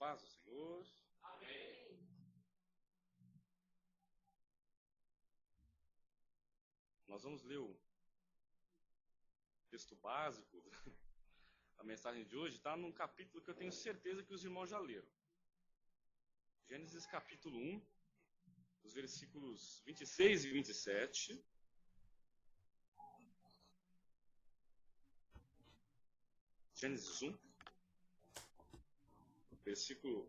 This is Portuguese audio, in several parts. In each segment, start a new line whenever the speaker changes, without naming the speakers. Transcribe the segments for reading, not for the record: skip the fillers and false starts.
paz do Senhor.
Amém.
Nós vamos ler o texto básico da mensagem de hoje. Está num capítulo que eu tenho certeza que os irmãos já leram. Gênesis capítulo 1, os versículos 26 e 27. Gênesis 1, versículo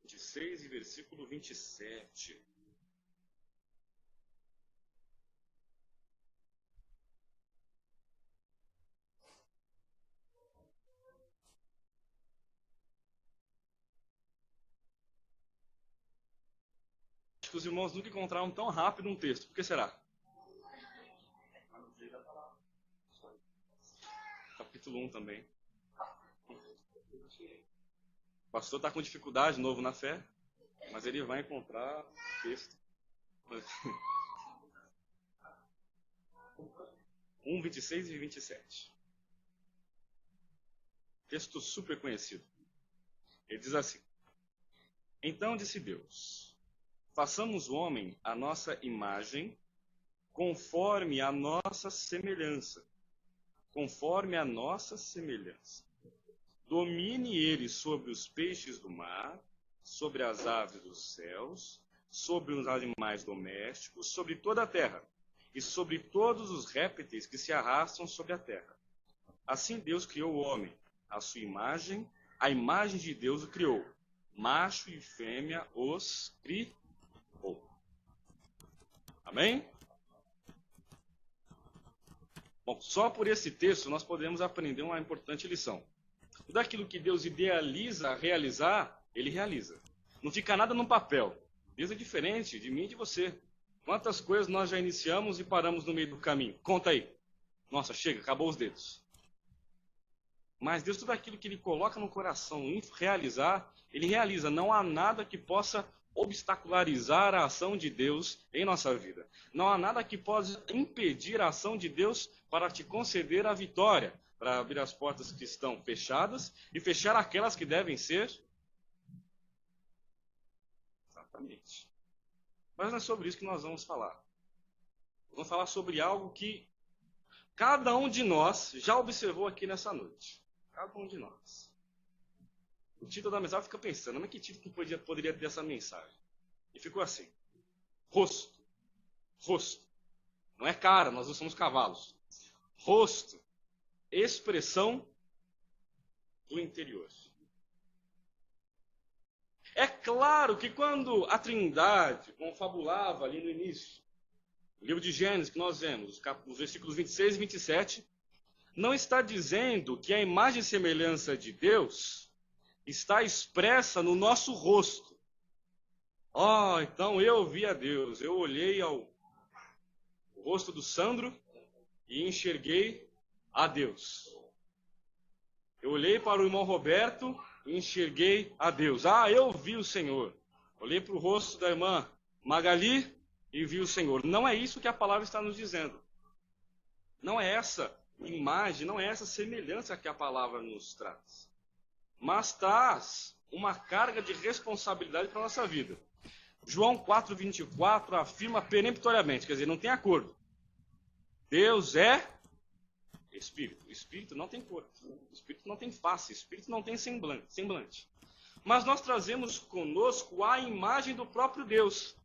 26 e versículo 27. Acho que os irmãos nunca encontraram tão rápido um texto. Por que será? Capítulo 1 também. O pastor está com dificuldade de novo na fé, mas ele vai encontrar texto. 1, 26 e 27. Texto super conhecido. Ele diz assim: Então disse Deus: façamos o homem à nossa imagem, conforme a nossa semelhança. Conforme a nossa semelhança. Domine ele sobre os peixes do mar, sobre as aves dos céus, sobre os animais domésticos, sobre toda a terra, e sobre todos os répteis que se arrastam sobre a terra. Assim Deus criou o homem, à sua imagem, a imagem de Deus o criou. Macho e fêmea os criou. Amém? Bom, só por esse texto nós podemos aprender uma importante lição. Tudo aquilo que Deus idealiza realizar, Ele realiza. Não fica nada no papel. Deus é diferente de mim e de você. Quantas coisas nós já iniciamos e paramos no meio do caminho? Conta aí. Nossa, chega, acabou os dedos. Mas Deus, tudo aquilo que Ele coloca no coração em realizar, Ele realiza. Não há nada que possa obstacularizar a ação de Deus em nossa vida. Não há nada que possa impedir a ação de Deus para te conceder a vitória, para abrir as portas que estão fechadas e fechar aquelas que devem ser. Exatamente. Mas não é sobre isso que nós vamos falar. Vamos falar sobre algo que cada um de nós já observou aqui nessa noite. Cada um de nós. O título da mensagem fica pensando, mas que título que poderia ter essa mensagem? E ficou assim: rosto. Rosto. Não é cara, nós não somos cavalos. Rosto. Expressão do interior. É claro que quando a Trindade confabulava ali no início, no livro de Gênesis que nós vemos, os versículos 26 e 27, não está dizendo que a imagem e semelhança de Deus está expressa no nosso rosto. Então eu vi a Deus, eu olhei ao rosto do Sandro e enxerguei a Deus. Eu olhei para o irmão Roberto e enxerguei a Deus. Eu vi o Senhor. Olhei para o rosto da irmã Magali e vi o Senhor. Não é isso que a palavra está nos dizendo. Não é essa imagem, não é essa semelhança que a palavra nos traz. Mas traz uma carga de responsabilidade para a nossa vida. João 4,24 afirma peremptoriamente, quer dizer, não tem acordo. Deus é Espírito. O Espírito não tem corpo. O Espírito não tem face. O Espírito não tem semblante. Mas nós trazemos conosco a imagem do próprio Deus.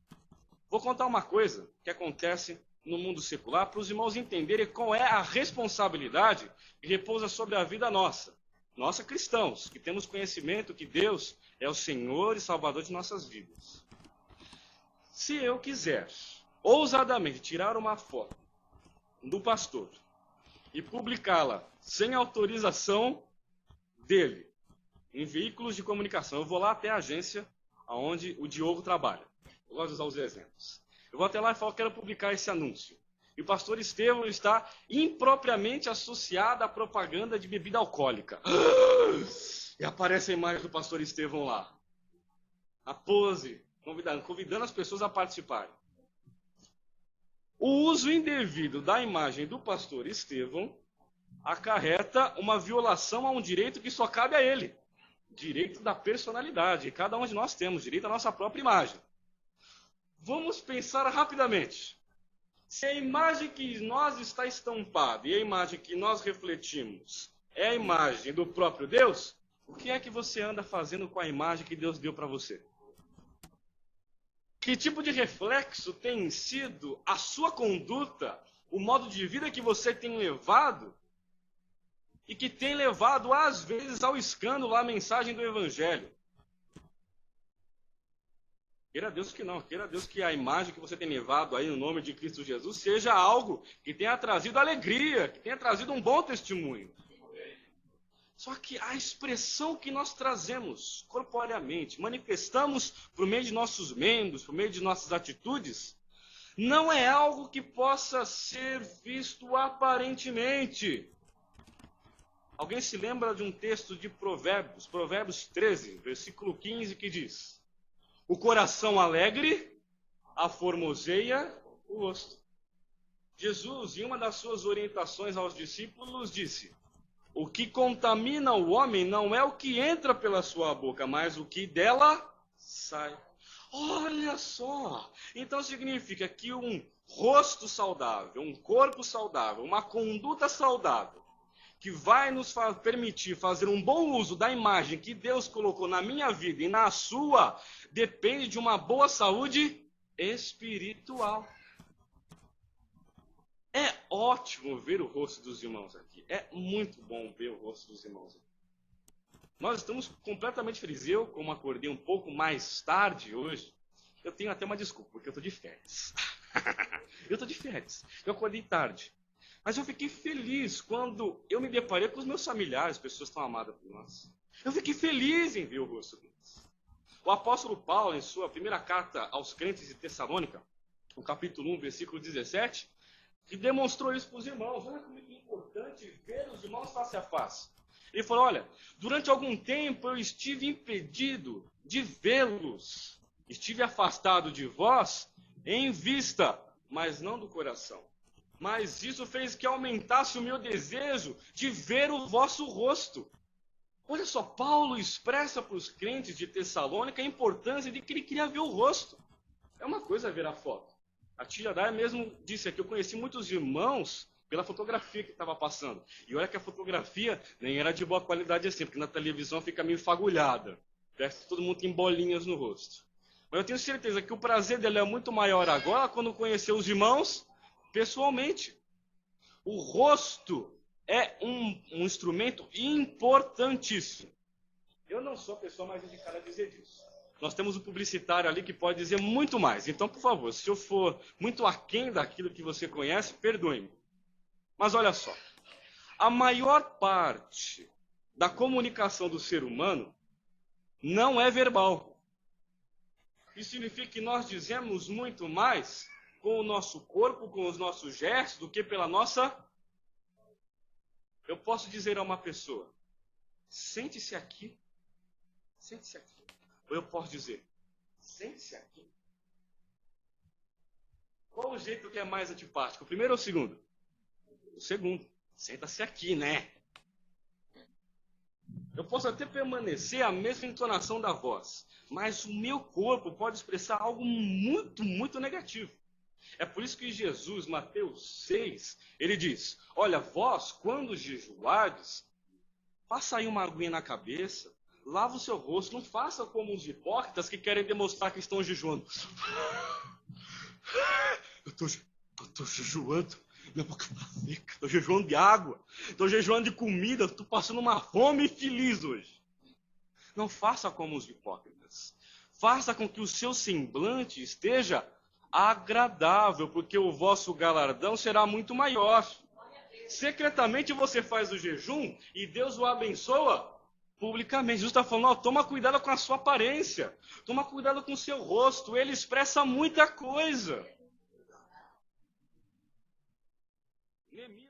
Vou contar uma coisa que acontece no mundo secular para os irmãos entenderem qual é a responsabilidade que repousa sobre a vida nossa. Nós cristãos, que temos conhecimento que Deus é o Senhor e Salvador de nossas vidas. Se eu quiser ousadamente tirar uma foto do pastor e publicá-la sem autorização dele, em veículos de comunicação, eu vou lá até a agência onde o Diogo trabalha. Eu gosto de usar os exemplos. Eu vou até lá e falo, quero publicar esse anúncio. E o pastor Estevão está impropriamente associado à propaganda de bebida alcoólica. E aparece a imagem do pastor Estevão lá. A pose, convidando as pessoas a participarem. O uso indevido da imagem do pastor Estevão acarreta uma violação a um direito que só cabe a ele. direito da personalidade. Cada um de nós temos direito à nossa própria imagem. Vamos pensar rapidamente. Se a imagem que nós está estampada e a imagem que nós refletimos é a imagem do próprio Deus, o que é que você anda fazendo com a imagem que Deus deu para você? Que tipo de reflexo tem sido a sua conduta, o modo de vida que você tem levado e que tem levado, às vezes, ao escândalo, à mensagem do Evangelho? Queira Deus que não, queira Deus que a imagem que você tem levado aí no nome de Cristo Jesus seja algo que tenha trazido alegria, que tenha trazido um bom testemunho. Só que a expressão que nós trazemos corporeamente, manifestamos por meio de nossos membros, por meio de nossas atitudes, não é algo que possa ser visto aparentemente. Alguém se lembra de um texto de Provérbios, Provérbios 13, versículo 15, que diz: o coração alegre aformoseia o rosto. Jesus, em uma das suas orientações aos discípulos, disse: o que contamina o homem não é o que entra pela sua boca, mas o que dela sai. Olha só! Então significa que um rosto saudável, um corpo saudável, uma conduta saudável, que vai nos permitir fazer um bom uso da imagem que Deus colocou na minha vida e na sua, depende de uma boa saúde espiritual. É ótimo ver o rosto dos irmãos aqui. É muito bom ver o rosto dos irmãos aqui. Nós estamos completamente felizes. Eu, como acordei um pouco mais tarde hoje, eu tenho até uma desculpa, porque eu estou de férias. Eu estou de férias. Eu acordei tarde. Mas eu fiquei feliz quando eu me deparei com os meus familiares, pessoas tão amadas por nós. Eu fiquei feliz em ver o rosto deles. O apóstolo Paulo, em sua primeira carta aos crentes de Tessalônica, no capítulo 1, versículo 17, que demonstrou isso para os irmãos. Olha como é importante ver os irmãos face a face. Ele falou: olha, durante algum tempo eu estive impedido de vê-los. Estive afastado de vós em vista, mas não do coração. Mas isso fez que aumentasse o meu desejo de ver o vosso rosto. Olha só, Paulo expressa para os crentes de Tessalônica a importância de que ele queria ver o rosto. É uma coisa ver a foto. A tia Daya mesmo disse aqui, eu conheci muitos irmãos pela fotografia que estava passando. E olha que a fotografia nem era de boa qualidade assim, porque na televisão fica meio fagulhada. Parece que todo mundo tem bolinhas no rosto. Mas eu tenho certeza que o prazer dele é muito maior agora quando conheceu os irmãos pessoalmente. O rosto é um instrumento importantíssimo. Eu não sou a pessoa mais indicada a dizer disso. Nós temos um publicitário ali que pode dizer muito mais. Então, por favor, se eu for muito aquém daquilo que você conhece, perdoe-me. Mas olha só, a maior parte da comunicação do ser humano não é verbal. Isso significa que nós dizemos muito mais com o nosso corpo, com os nossos gestos, do que pela nossa... Eu posso dizer a uma pessoa: sente-se aqui. Sente-se aqui. Ou eu posso dizer: sente-se aqui. Qual o jeito que é mais antipático? O primeiro ou o segundo? O segundo. Senta-se aqui, né? Eu posso até permanecer a mesma entonação da voz, mas o meu corpo pode expressar algo muito, muito negativo. É por isso que Jesus, Mateus 6, ele diz: olha, vós, quando jejuardes, passa aí uma aguinha na cabeça, lava o seu rosto, não faça como os hipócritas que querem demonstrar que estão jejuando. Eu estou jejuando, minha boca está seca, estou jejuando de água, estou jejuando de comida, estou passando uma fome feliz hoje. Não faça como os hipócritas. Faça com que o seu semblante esteja agradável, porque o vosso galardão será muito maior. Secretamente você faz o jejum e Deus o abençoa publicamente. Jesus está falando: toma cuidado com a sua aparência, toma cuidado com o seu rosto, ele expressa muita coisa. Neemias